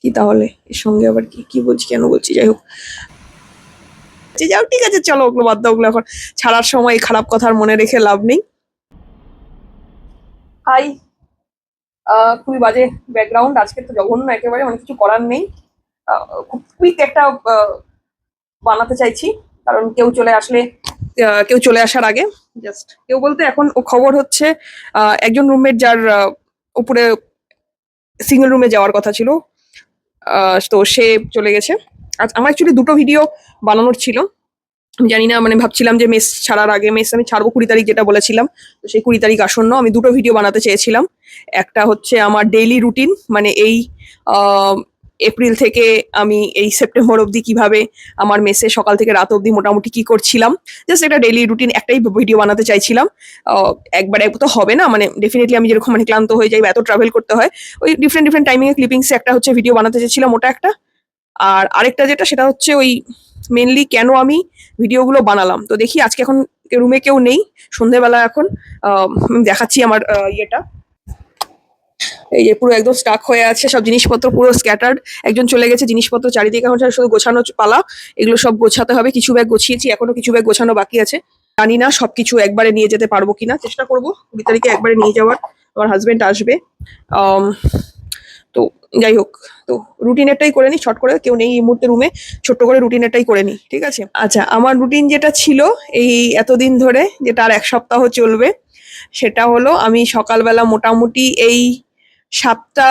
কি তাহলে এর সঙ্গে আবার কি কি বলছি কেন বলছি যাই হোক যাও ঠিক আছে চলো ওগুলো বাদ দাও ওগুলো এখন ছাড়ার সময় এই খারাপ কথার মনে রেখে লাভ নেই। হাই, খুবই বাজে ব্যাকগ্রাউন্ড আজকে তো জঘন্য একেবারে মানে কিছু করার নেই। খুব কুইক একটা বানাতে চাইছি কারণ কেউ চলে আসার আগে জাস্ট কেউ বলতে এখন ও খবর হচ্ছে একজন রুমমেট যার উপরে সিঙ্গেল রুমে যাওয়ার কথা ছিল তো সে চলে গেছে। আমার অ্যাকচুয়ালি দুটো ভিডিও বানানোর ছিল। আমি জানি না মানে ভাবছিলাম যে মেস ছাড়ার আগে মেস আমি ছাড়বো 20 তারিখ যেটা বলেছিলাম, তো সেই 20 তারিখ আসন্ন আমি দুটো ভিডিও বানাতে চেয়েছিলাম। একটা হচ্ছে আমার ডেইলি রুটিন মানে এই এপ্রিল থেকে আমি এই সেপ্টেম্বর অবধি কিভাবে আমার মেসে সকাল থেকে রাত অবধি মোটামুটি কি করছিলাম, জাস্ট একটা ডেইলি রুটিন একটাই ভিডিও বানাতে চাইছিলাম। একবারে তো হবে না, মানে ডেফিনেটলি আমি যেরকম মানে ক্লান্ত হয়ে যাই বা এত ট্রাভেল করতে হয়, ওই ডিফারেন্ট ডিফারেন্ট টাইমিং এ ক্লিপিংসে একটা হচ্ছে ভিডিও বানাতে চেয়েছিলাম, ওটা একটা। আর আরেকটা যেটা সেটা হচ্ছে ওই মেনলি কেন আমি ভিডিওগুলো বানালাম। তো দেখি আজকে এখন রুমে কেউ নেই, সন্ধেবেলা এখন আমি দেখাচ্ছি আমার ইয়েটা। এই যে পুরো একদম স্টাক হয়ে আছে, সব জিনিসপত্র পুরো স্ক্যাটার্ড, একজন চলে গেছে, জিনিসপত্র চারিদিকে এখন শুধু গোছানো পালা। এগুলো সব গোছাতে হবে, কিছু ব্যাগ গোছিয়েছি, এখনো কিছু ব্যাগ গোছানো বাকি আছে। জানি না সবকিছু একবারে নিয়ে যেতে পারবো কিনা, চেষ্টা করবো 20 তারিখে একবারে নিয়ে যাওয়ার। আমার হাজবেন্ড আসবে। তো যাই হোক, তো রুটিনেরটাই করে নি ছট করে, কেউ নেই এই মুহূর্তে রুমে, ছোট্ট করে রুটিনেরটাই করে নি, ঠিক আছে? আচ্ছা, আমার রুটিন যেটা ছিল এই এতদিন ধরে, যেটা আর 1 সপ্তাহ চলবে, সেটা হলো আমি সকালবেলা মোটামুটি এই 7টা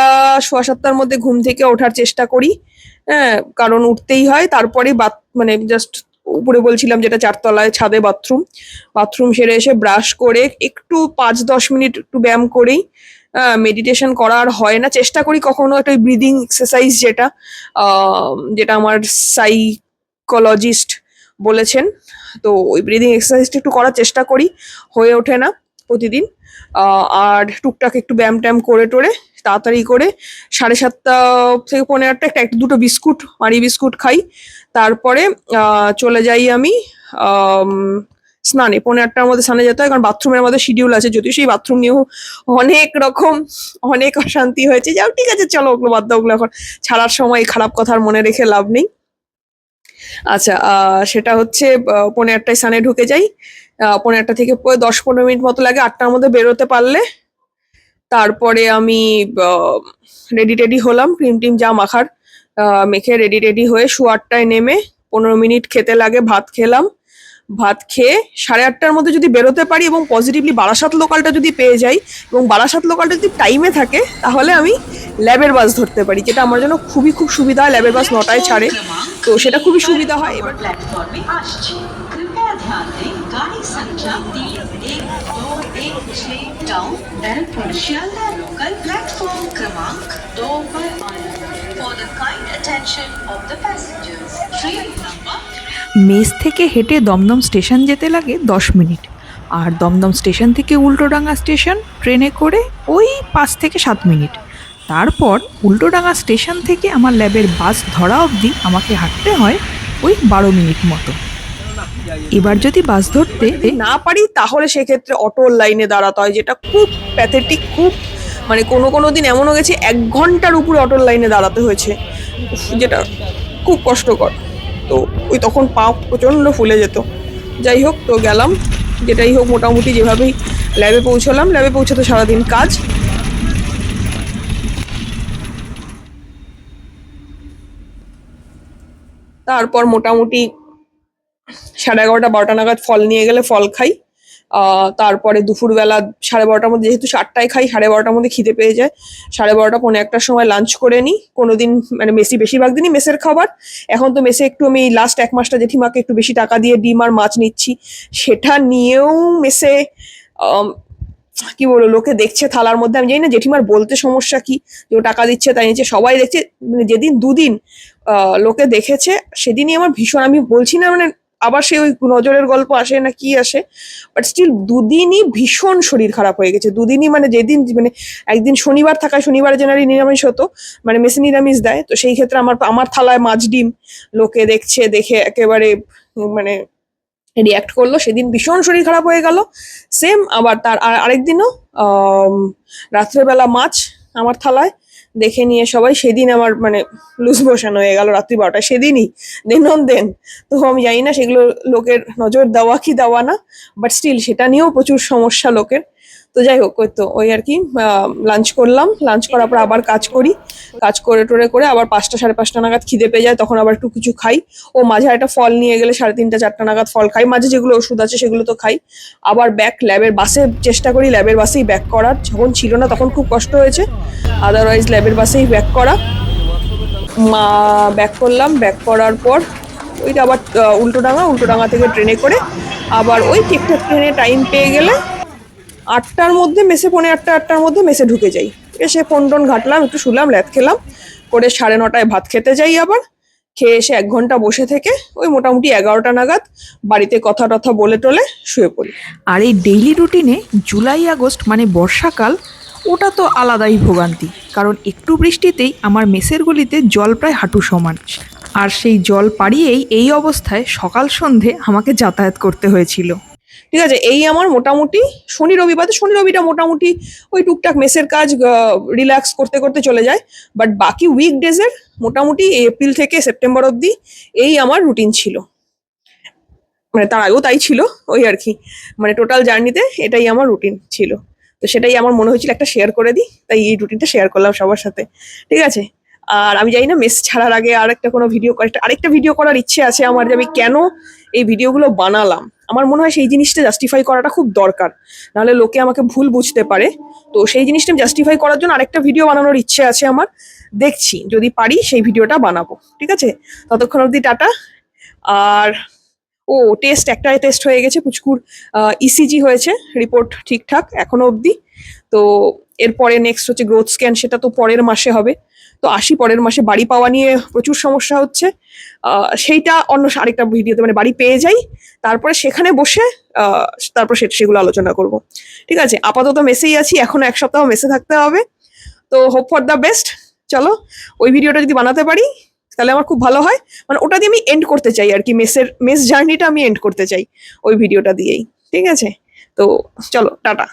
সোয়া 7টার মধ্যে ঘুম থেকে ওঠার চেষ্টা করি। হ্যাঁ, কারণ উঠতেই হয়। তারপরে মানে জাস্ট উপরে বলছিলাম যেটা 4 তলায় ছাদে বাথরুম, বাথরুম সেরে এসে ব্রাশ করে একটু 5-10 মিনিট একটু ব্যায়াম করেই মেডিটেশন করা আর হয় না, চেষ্টা করি কখনো একটা ব্রিদিং এক্সারসাইজ যেটা আমার সাইকোলজিস্ট বলেছেন, তো ওই ব্রিদিং এক্সারসাইজটা একটু করার চেষ্টা করি, হয়ে ওঠে না প্রতিদিন। আর টুকটাক একটু ব্যায়াম ট্যায়াম করে টোরে তাড়াতাড়ি করে 7:30 থেকে 8:45 একটা দুটো বিস্কুট, মারি বিস্কুট খাই। তারপরে চলে যাই আমি আম, স্নানে। 8:45-টার মধ্যে স্নানে যেতে হয় কারণ বাথরুমের মধ্যে শিডিউল আছে, যদিও সেই বাথরুম নিয়েও অনেক রকম অনেক অশান্তি হয়েছে। যাও ঠিক আছে চলো ওগুলো বাদ দাও ওগুলো এখন ছাড়ার সময় এই খারাপ কথার মনে রেখে লাভ নেই। আচ্ছা, সেটা হচ্ছে 8:45-টায় স্নানে ঢুকে যাই। 8:45 থেকে 10-15 মিনিট মতো লাগে, 8টার মধ্যে বেরোতে পারলে। তারপরে আমি রেডি টেডি হলাম, ক্রিম টিম যা মাখার মেখে রেডি টেডি হয়ে 8:15-টায় নেমে 15 মিনিট খেতে লাগে, ভাত খেলাম। ভাত খেয়ে 8:30-টার মধ্যে যদি বেরোতে পারি এবং পজিটিভলি বারাসাত লোকালটা যদি পেয়ে যাই এবং বারাসাত লোকালটা যদি টাইমে থাকে, তাহলে আমি ল্যাবের বাস ধরতে পারি, যেটা আমার জন্য খুবই খুব সুবিধা হয়। ল্যাবের বাস 9টায় ছাড়ে, তো সেটা খুবই সুবিধা হয়। এবার প্ল্যাটফর্মে আসছে, कृपया ध्यान दें गाड़ी संख्या 3121 down airport Sealdah local platform क्रमांक 2 पर आया। For the kind attention of the passengers, train number। Mess থেকে হেঁটে দমদম স্টেশন যেতে লাগে 10 মিনিট, আর দমদম স্টেশন থেকে উল্টোডাঙ্গা স্টেশন ট্রেনে করে ওই 5 থেকে 7 মিনিট। তারপর উল্টোডাঙ্গা স্টেশন থেকে আমার ল্যাবের বাস ধরা অবধি আমাকে হাঁটতে হয় ওই 12 মিনিট মতো। এবার যদি বাস ধরতে না পারি তাহলে সেক্ষেত্রে অটোর লাইনে দাঁড়াতে হয়, যেটা খুব প্যাথেটিক, খুব মানে কোনো কোনো দিন এমনও গেছে 1 ঘন্টার উপরে অটোর লাইনে দাঁড়াতে হয়েছে, যেটা খুব কষ্টকর। তো ওই তখন পা প্রচণ্ড ফুলে যেত। যাই হোক, তো গেলাম, যেটাই হোক মোটামুটি যেভাবেই ল্যাবে পৌঁছলাম। ল্যাবে পৌঁছাতে সারাদিন কাজ। তারপর মোটামুটি 11:30-12টা নাগাদ ফল নিয়ে গেলে ফল খাই। তারপরে দুপুরবেলা 12:30-টার মধ্যে, যেহেতু 4টায় খাই, 12:30-টার মধ্যে খিদে পেয়ে যায়। 12:30 পৌনে 1টার সময় লাঞ্চ করে নিই। কোনোদিন মানে বেশিরভাগ দিনই মেসের খাবার। এখন তো মেসে একটু আমি লাস্ট 1 মাসটা জেঠিমাকে একটু বেশি টাকা দিয়ে ডিম আর মাছ নিচ্ছি, সেটা নিয়েও মেসে কি বলবো লোকে দেখছে থালার মধ্যে। আমি জানি না জেঠিমার বলতে সমস্যা কি, যে ও টাকা দিচ্ছে তাই নিচ্ছে, সবাই দেখছে। মানে যেদিন দুদিন লোকে দেখেছে সেদিনই আমার ভীষণ, আমি বলছি না মানে আবার সে ওই নজরের গল্প আসে না কি আসে, বাট স্টিল দুদিনই ভীষণ শরীর খারাপ হয়ে গেছে। দুদিনই মানে যেদিন মানে একদিন শনিবার থাকায়, শনিবার জেনারেলি নিরামিষ হতো, মানে মেসে নিরামিষ দেয়, তো সেই ক্ষেত্রে আমার থালায় মাছ ডিম লোকে দেখছে, দেখে একেবারে মানে রিয়াক্ট করলো। সেদিন ভীষণ শরীর খারাপ হয়ে গেল। সেম আবার তার আরেকদিনও রাত্রেবেলা মাছ আমার থালায়, দেখে নিয়ে সবাই, সেদিন আমার মানে লুজ মোশন হয়ে গেল রাত্রি 12টায়, সেদিনই দেন। তো আমি জানি না সেগুলো লোকের নজর দেওয়া কি দেওয়া না, বাট স্টিল সেটা নিয়েও প্রচুর সমস্যা লোকের। তো যাই হোক, ওই তো ওই আর কি লাঞ্চ করলাম, লাঞ্চ করার পর আবার কাজ করি, কাজ করে টোরে করে আবার 5টা 5:30 নাগাদ খিদে পেয়ে যায়, তখন আবার একটু কিছু খাই। ও মাঝে একটা ফল নিয়ে গেলে 3:30 4টা নাগাদ ফল খাই, মাঝে যেগুলো ওষুধ আছে সেগুলো তো খাই। আবার ব্যাক ল্যাবের বাসে চেষ্টা করি ল্যাবের বাসেই ব্যাক করার, যখন ছিল না তখন খুব কষ্ট হয়েছে, আদারওয়াইজ ল্যাবের বাসেই ব্যাক করা। মা ব্যাক করলাম, ব্যাক করার পর ওইটা আবার উল্টোডাঙা থেকে ট্রেনে করে আবার ওই ঠিকঠাক ট্রেনে টাইম পেয়ে গেলে 8টার মধ্যে মেসে, 7:45-8টার মধ্যে মেসে ঢুকে যাই। এসে ফোন টোন ঘাটলাম, একটু শুলাম, ল্যাদ খেলাম, করে 9:30টায় ভাত খেতে যাই। আবার খেয়ে এসে 1 ঘন্টা বসে থেকে ওই মোটামুটি 11টা নাগাদ বাড়িতে কথা টথা বলে টলে শুয়ে পড়ি। আর এই ডেইলি রুটিনে জুলাই আগস্ট মানে বর্ষাকাল, ওটা তো আলাদাই ভোগান্তি, কারণ একটু বৃষ্টিতেই আমার মেসের গলিতে জল প্রায় হাঁটু সমান। আর সেই জল পাড়িয়েই এই অবস্থায় সকাল সন্ধে আমাকে যাতায়াত করতে হয়েছিল। ঠিক আছে, এই আমার মোটামুটি শনি রবিটা মোটামুটি ওই টুকটাক মেসের কাজ রিল্যাক্স করতে করতে চলে যায়। বাট বাকি উইকডেজের মোটামুটি এপ্রিল থেকে সেপ্টেম্বর অবধি এই আমার রুটিন ছিল, মানে তার আগেও তাই ছিল, ওই আর কি, মানে টোটাল জার্নিতে এটাই আমার রুটিন ছিল। তো সেটাই আমার মনে হয়েছিল একটা শেয়ার করে দিই, তাই এই রুটিনটা শেয়ার করলাম সবার সাথে। ঠিক আছে, আর আমি জানি না মেস ছাড়ার আগে আরেকটা ভিডিও করার ইচ্ছে আছে আমার, যে আমি কেন এই ভিডিওগুলো বানালাম। আমার মনে হয় সেই জিনিসটা জাস্টিফাই করাটা খুব দরকার, নাহলে লোকে আমাকে ভুল বুঝতে পারে। তো সেই জিনিসটা জাস্টিফাই করার জন্য আরেকটা ভিডিও বানানোর ইচ্ছে আছে আমার, দেখছি যদি পারি সেই ভিডিওটা বানাবো। ঠিক আছে, ততক্ষণ অবধি টাটা। আর একটা টেস্ট হয়ে গেছে, পুচকুর ইসিজি হয়েছে, রিপোর্ট ঠিকঠাক এখনো অবধি। তো এরপরে নেক্সট হচ্ছে গ্রোথ স্ক্যান, সেটা তো পরের মাসে হবে। তো পরের মাসে বাড়ি পাওয়া নিয়ে প্রচুর সমস্যা হচ্ছে, সেইটা অন্য আরেকটা ভিডিওতে মানে বাড়ি পেয়ে যাই, তারপরে সেখানে বসে তারপর সেগুলো আলোচনা করব। ঠিক আছে, আপাতত মেসেই আছি, এখনো 1 সপ্তাহ মেসে থাকতে হবে। তো হোপ ফর দ্য বেস্ট। চলো, ওই ভিডিওটা যদি বানাতে পারি তাহলে আমার খুব ভালো হয়, মানে ওটা দিয়ে আমি এন্ড করতে চাই আর কি, মেস জার্নিটা আমি এন্ড করতে চাই ওই ভিডিওটা দিয়েই। ঠিক আছে, তো চলো টাটা।